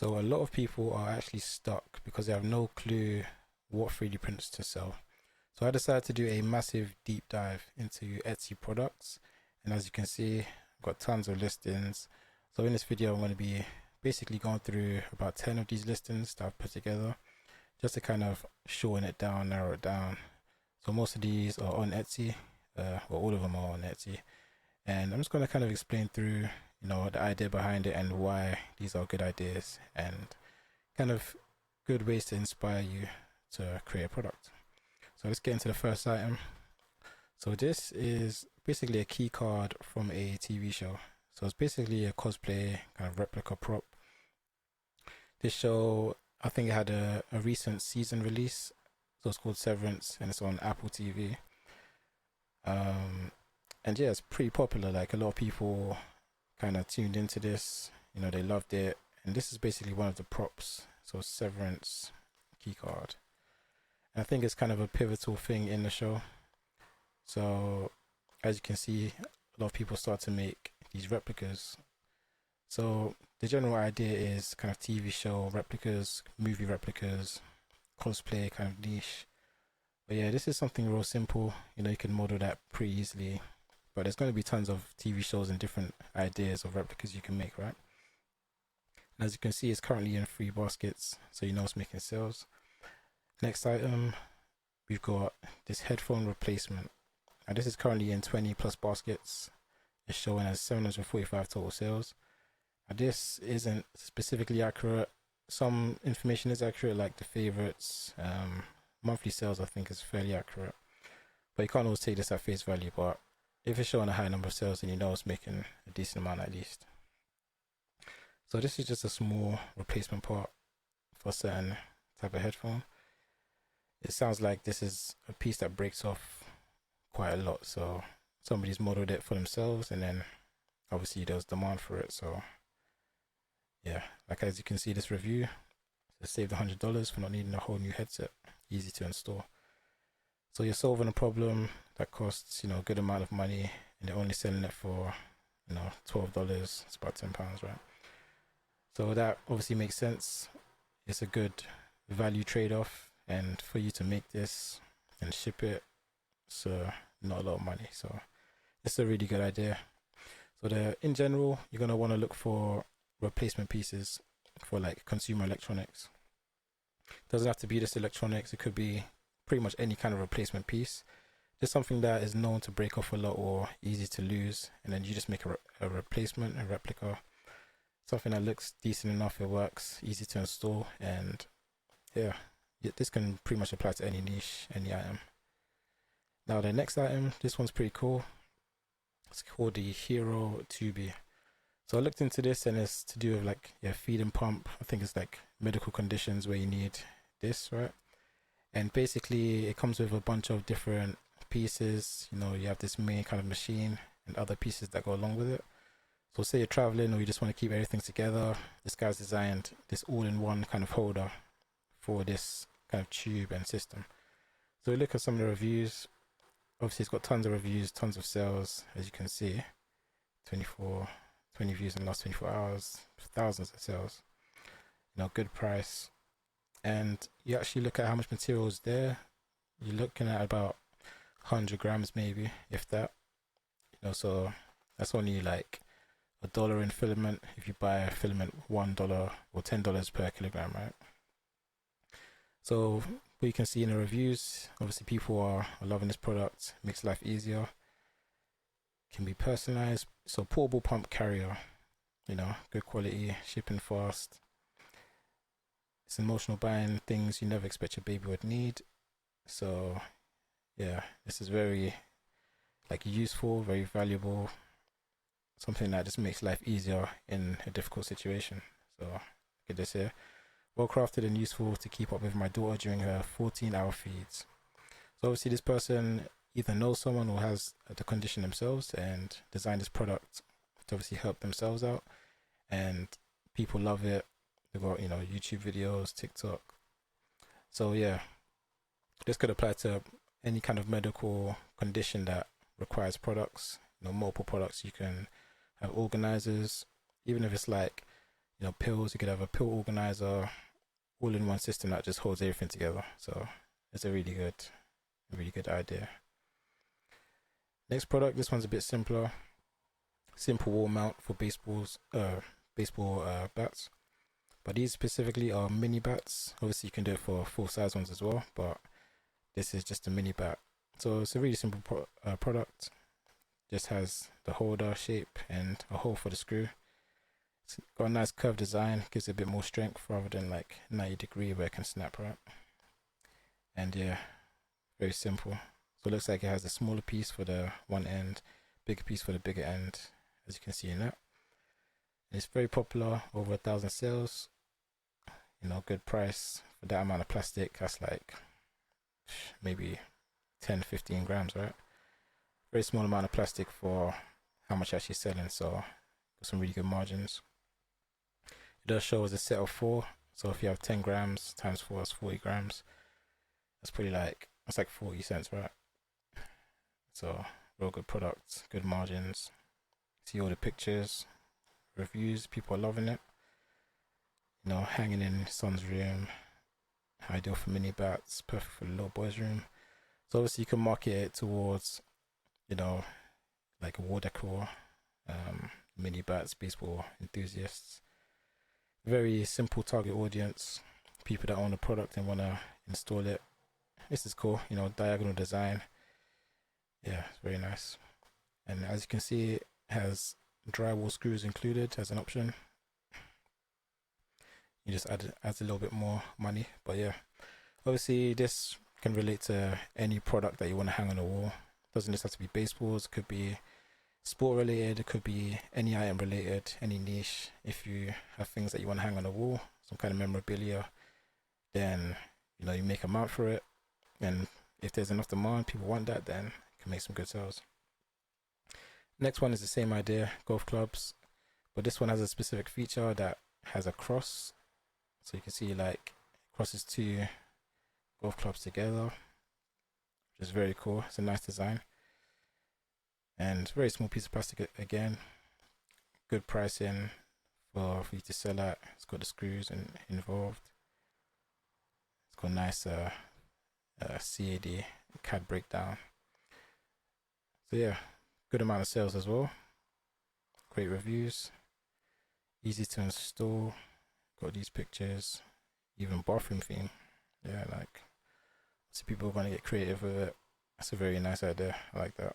So a lot of people are actually stuck because they have no clue what 3D printers to sell. So I decided to do a massive deep dive into Etsy products. And as you can see, I've got tons of listings. So in this video, I'm going to be basically going through about 10 of these listings that I've put together just to kind of shorten it down, narrow it down. So most of these are on Etsy, or all of them are on Etsy. And I'm just going to kind of explain through, the idea behind it and why these are good ideas and kind of good ways to inspire you to create a product. So let's get into the first item. So this is basically a key card from a TV show. So it's basically a cosplay kind of replica prop. This show, I think it had a recent season release. So it's called Severance and it's on Apple TV. And yeah, it's pretty popular. Like a lot of people kind of tuned into this, they loved it. And this is basically one of the props. So Severance Keycard. And I think it's kind of a pivotal thing in the show. So as you can see, a lot of people start to make these replicas. So the general idea is kind of TV show replicas, movie replicas, cosplay kind of niche. But yeah, this is something real simple. You can model that pretty easily. But there's going to be tons of TV shows and different ideas of replicas you can make, right? And as you can see, it's currently in 3 baskets, so it's making sales. Next item, we've got this headphone replacement. Now this is currently in 20 plus baskets. It's showing as 745 total sales. Now this isn't specifically accurate. Some information is accurate, like the favorites. Monthly sales I think is fairly accurate. But you can't always take this at face value, but if it's showing a high number of sales, then it's making a decent amount at least. So this is just a small replacement part for a certain type of headphone. It sounds like this is a piece that breaks off quite a lot. So somebody's modeled it for themselves and then obviously there's demand for it. So yeah, like as you can see this review, it saved $100 for not needing a whole new headset. Easy to install. So you're solving a problem that costs, a good amount of money and they're only selling it for, $12. It's about £10, right? So that obviously makes sense. It's a good value trade-off, and for you to make this and ship it, it's not a lot of money. So it's a really good idea. So in general, you're going to want to look for replacement pieces for like consumer electronics. It doesn't have to be just electronics. It could be pretty much any kind of replacement piece. Just something that is known to break off a lot or easy to lose, and then you just make a replacement, a replica. Something that looks decent enough, it works, easy to install, and yeah, this can pretty much apply to any niche, any item. Now the next item, this one's pretty cool. It's called the Hero Tubi. So I looked into this and it's to do with like feed and pump. I think it's like medical conditions where you need this, right? And basically it comes with a bunch of different pieces. You have this main kind of machine and other pieces that go along with it. So say you're traveling or you just want to keep everything together, this guy's designed this all-in-one kind of holder for this kind of tube and system. So we look at some of the reviews. Obviously it's got tons of reviews, tons of sales, as you can see. 20 views in the last 24 hours, thousands of sales. Good price. And you actually look at how much material is there. You're looking at about 100 grams maybe, if that. So that's only like $1 in filament if you buy a filament $1 or $10 per kilogram, right? So what you can see in the reviews, obviously people are loving this product. Makes life easier. Can be personalized. So portable pump carrier, good quality, shipping fast. It's emotional buying, things you never expect your baby would need. So yeah, this is very useful, very valuable, something that just makes life easier in a difficult situation. So look at this here. Well crafted and useful to keep up with my daughter during her 14-hour feeds. So obviously this person either knows someone or has the condition themselves and designed this product to obviously help themselves out, and people love it. They've got YouTube videos, TikTok. So yeah, this could apply to any kind of medical condition that requires products, multiple products. You can have organizers, even if it's like pills. You could have a pill organizer, all in one system that just holds everything together. So it's a really good idea. Next product, this one's a bit simpler. Simple wall mount for baseball bats. But these specifically are mini bats. Obviously you can do it for full size ones as well, but this is just a mini bat. So it's a really simple product. Just has the holder shape and a hole for the screw. It's got a nice curved design, gives it a bit more strength rather than like 90-degree where it can snap right. And yeah, very simple. So it looks like it has a smaller piece for the one end, bigger piece for the bigger end, as you can see in that. And it's very popular, over 1,000 sales. Good price for that amount of plastic. That's like maybe 10-15 grams, right? Very small amount of plastic for how much actually selling, so got some really good margins. It does show as a set of 4, so if you have 10 grams times 4, that's 40 grams. That's pretty that's like 40 cents, right? So real good product, good margins. See all the pictures, reviews, people are loving it. Hanging in son's room, ideal for mini bats, perfect for the little boy's room. So obviously you can market it towards like a wall decor, mini bats, baseball enthusiasts. Very simple target audience, people that own the product and want to install it. This is cool, diagonal design. Yeah, it's very nice. And as you can see, it has drywall screws included as an option. You just adds a little bit more money, but yeah, obviously this can relate to any product that you want to hang on the wall. Doesn't just have to be baseballs, it could be sport related, it could be any item related, any niche. If you have things that you want to hang on the wall, some kind of memorabilia, then you make a mount for it, and if there's enough demand, people want that, then you can make some good sales. Next one is the same idea, golf clubs, but this one has a specific feature that has a cross. So you can see like crosses 2 golf clubs together, which is very cool. It's a nice design and very small piece of plastic again. Good pricing for you to sell at. It's got the screws involved. It's got a nice CAD breakdown. So yeah, good amount of sales as well. Great reviews. Easy to install. Got these pictures, even bathroom theme. Yeah, like, so people are gonna get creative with it. That's a very nice idea. I like that.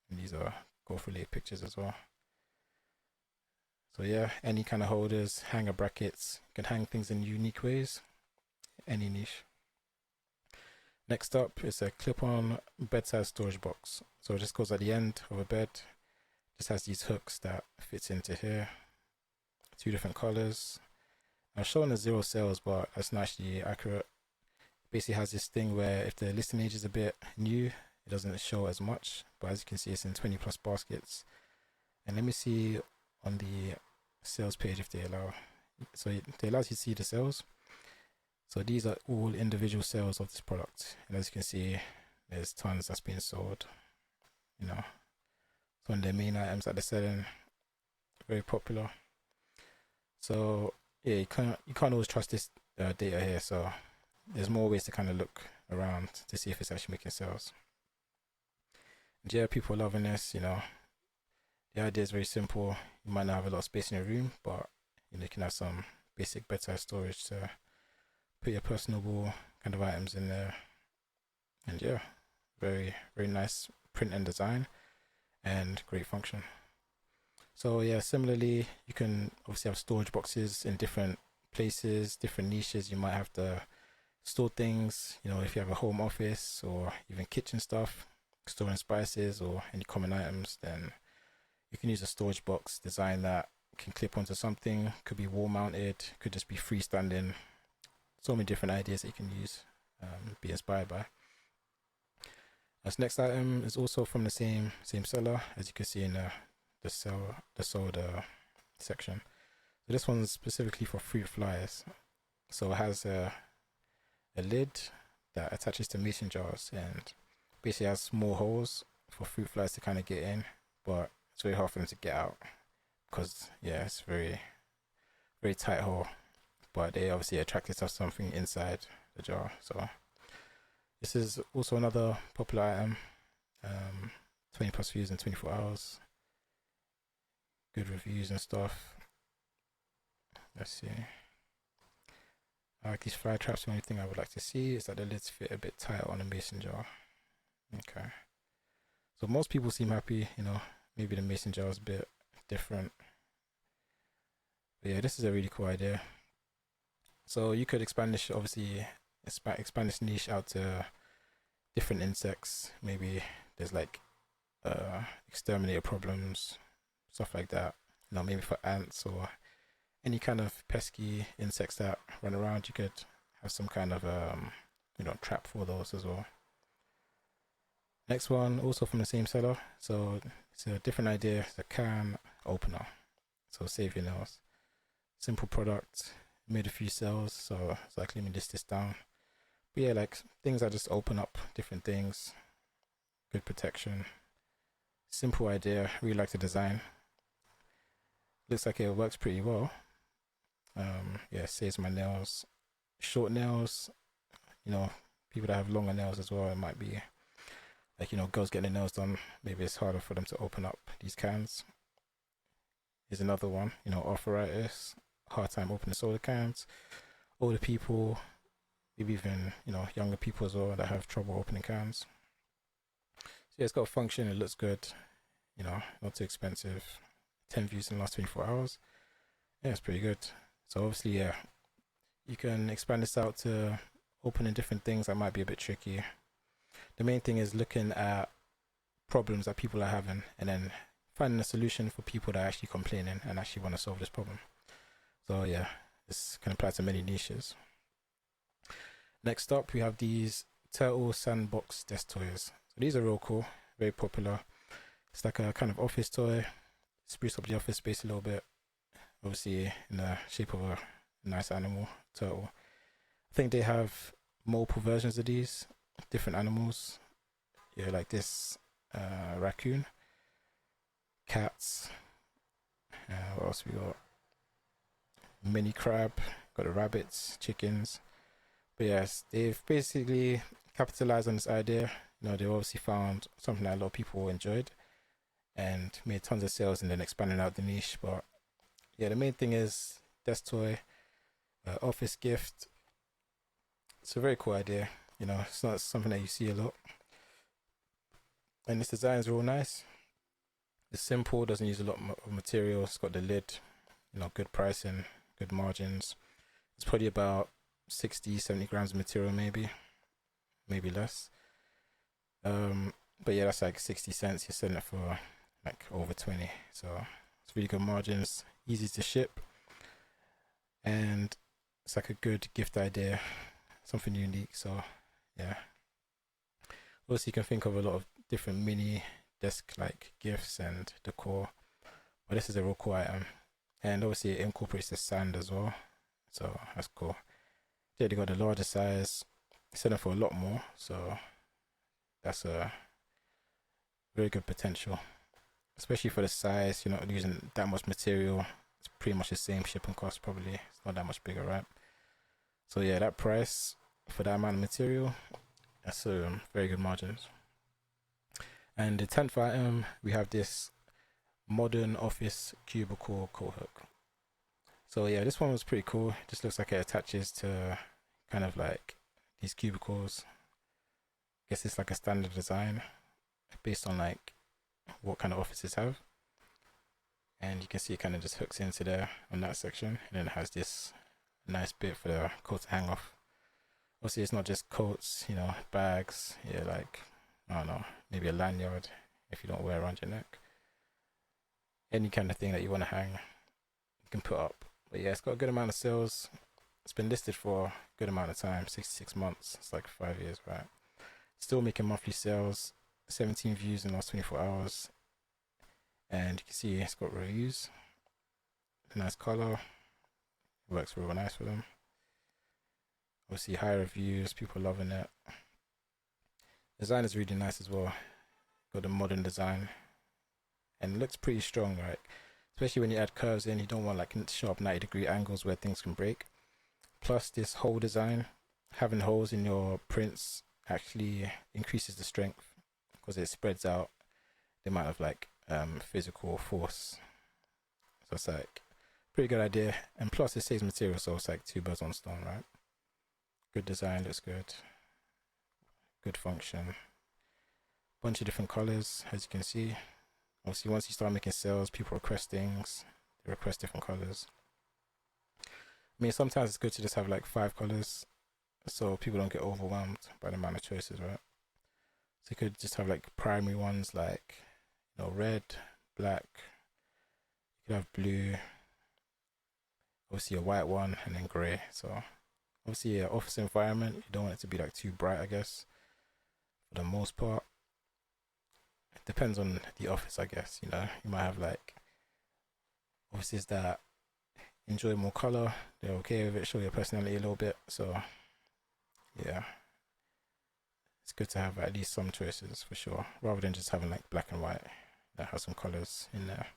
And these are golf related pictures as well. So yeah, any kind of holders, hanger brackets, you can hang things in unique ways, any niche. Next up is a clip-on bedside storage box. So it just goes at the end of a bed. Just has these hooks that fits into here. 2 different colors. I've shown the 0 sales, but that's not actually accurate. Basically has this thing where if the listing age is a bit new, it doesn't show as much, but as you can see, it's in 20+ baskets. And let me see on the sales page if they allow. So they allow you to see the sales. So these are all individual sales of this product, and as you can see, there's tons that's being sold. It's one of their main items that they're selling. Very popular. So yeah, you can't always trust this data here, so there's more ways to kind of look around to see if it's actually making sales. And yeah, people are loving this. The idea is very simple. You might not have a lot of space in your room, but you can have some basic bedside storage to put your personable kind of items in there. And yeah, very nice print and design and great function. So yeah, similarly, you can obviously have storage boxes in different places, different niches. You might have to store things, if you have a home office or even kitchen stuff, storing spices or any common items, then you can use a storage box design that can clip onto something. Could be wall mounted, could just be freestanding. So many different ideas that you can use, be inspired by. This next item is also from the same seller, as you can see in the sold section. So this one's specifically for fruit flies. So it has a lid that attaches to mason jars and basically has small holes for fruit flies to kind of get in, but it's very hard for them to get out because yeah, it's very very tight hole, but they obviously attracted to something inside the jar. So this is also another popular item. 20 plus views in 24 hours. Good reviews and stuff. Let's see. I like these fly traps. The only thing I would like to see is that the lids fit a bit tight on a mason jar. Okay. So most people seem happy, you know, maybe the mason jar is a bit different. But yeah, this is a really cool idea. So you could expand this, obviously, expand this niche out to different insects. Maybe there's like exterminator problems, stuff like that. You know, maybe for ants or any kind of pesky insects that run around. You could have some kind of you know, trap for those as well. Next one, also from the same seller. So it's a different idea. It's a can opener. So save your nails. Simple product. Made a few sales. So like, let me list this down. But yeah, like things that just open up different things. Good protection. Simple idea. Really like the design. Looks like it works pretty well. Yeah, saves my nails. Short nails. You know, people that have longer nails as well. It might be like, you know, girls getting their nails done, maybe it's harder for them to open up these cans. Here's another one, you know, arthritis, hard time opening soda cans. Older people, maybe even, you know, younger people as well that have trouble opening cans. So yeah, it's got a function, it looks good, you know, not too expensive. 10 views in the last 24 hours. Yeah, it's pretty good. So obviously, yeah, you can expand this out to opening different things that might be a bit tricky. The main thing is looking at problems that people are having and then finding a solution for people that are actually complaining and actually want to solve this problem. So yeah, this can apply to many niches. Next up, we have these turtle sandbox desk toys. So these are real cool, very popular. It's like a kind of office toy, spruce up the office space a little bit. Obviously in the shape of a nice animal, turtle. I think they have multiple versions of these, different animals. Yeah, like this raccoon, cats. What else we got? Mini crab, got the rabbits, chickens. But yes, they've basically capitalized on this idea. You know, they obviously found something that a lot of people enjoyed and made tons of sales and then expanded out the niche. But yeah, the main thing is desk toy, office gift. It's a very cool idea. You know, it's not something that you see a lot. And this design is real nice. It's simple, doesn't use a lot of material. It's got the lid, you know, good pricing, good margins. It's probably about 60-70 grams of material, maybe less. But yeah, that's like 60 cents. You're selling it for like over 20. So it's really good margins, easy to ship, and it's like a good gift idea, something unique. So yeah, also you can think of a lot of different mini desk like gifts and decor, but this is a real cool item, and obviously it incorporates the sand as well, so that's cool. Yeah, they got the larger size, selling for a lot more, so that's a very good potential, especially for the size. You're not using that much material. It's pretty much the same shipping cost, probably. It's not that much bigger, right? So yeah, that price for that amount of material, that's very good margins. And the 10th item, we have this modern office cubicle cohook. So yeah, this one was pretty cool. It just looks like it attaches to kind of like these cubicles. I guess it's like a standard design based on like what kind of offices have. And you can see it kind of just hooks into there on that section, and then it has this nice bit for the coat to hang off. Obviously it's not just coats, you know, bags, yeah, like, I don't know, maybe a lanyard if you don't wear around your neck. Any kind of thing that you want to hang, you can put up. But yeah, it's got a good amount of sales. It's been listed for a good amount of time, 66 months. It's like 5 years, right? Still making monthly sales, 17 views in the last 24 hours. And you can see it's got reviews. Nice color. Works real nice for them. Obviously high reviews, people loving it. Design is really nice as well. Got a modern design. And it looks pretty strong, right? especially when you add curves in. You don't want like sharp 90-degree angles where things can break. Plus, this hole design, having holes in your prints actually increases the strength because it spreads out the amount of like physical force. So it's like pretty good idea, and plus it saves material, so it's like two birds on stone, right? Good design, looks good, good function, bunch of different colors as you can see. Obviously once you start making sales, people request things, they request different colors. I mean, sometimes it's good to just have like 5 colors so people don't get overwhelmed by the amount of choices, right? So you could just have like primary ones like, you know, red, black, you could have blue, obviously a white one, and then grey. So obviously an office environment, you don't want it to be like too bright, I guess, for the most part. It depends on the office, I guess, you know. You might have like offices that enjoy more color, they're okay with it, show your personality a little bit. So yeah, it's good to have at least some choices for sure, rather than just having like black and white that has some colors in there.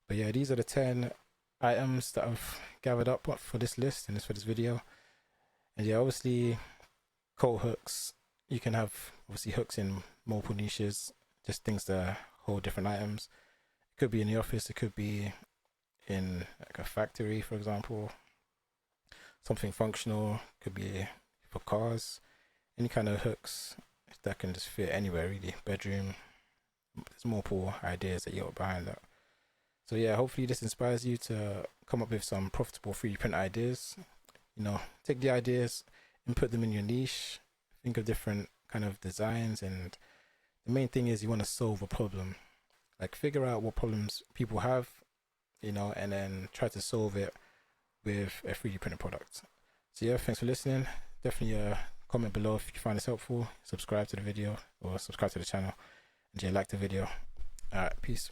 But yeah, these are the 10 items that I've gathered up for this list and for this video. And yeah, obviously coat hooks, you can have obviously hooks in multiple niches, just things that hold different items. It could be in the office, it could be in like a factory, for example, something functional, could be for cars, any kind of hooks that can just fit anywhere really, bedroom. There's multiple ideas that you got behind that. So yeah, hopefully this inspires you to come up with some profitable 3D print ideas. You know, take the ideas and put them in your niche, think of different kind of designs, and the main thing is you want to solve a problem. Like figure out what problems people have, you know, and then try to solve it with a 3D printed product. So yeah, thanks for listening. Definitely comment below if you find this helpful, subscribe to the video or subscribe to the channel, and yeah, like the video. Alright, peace.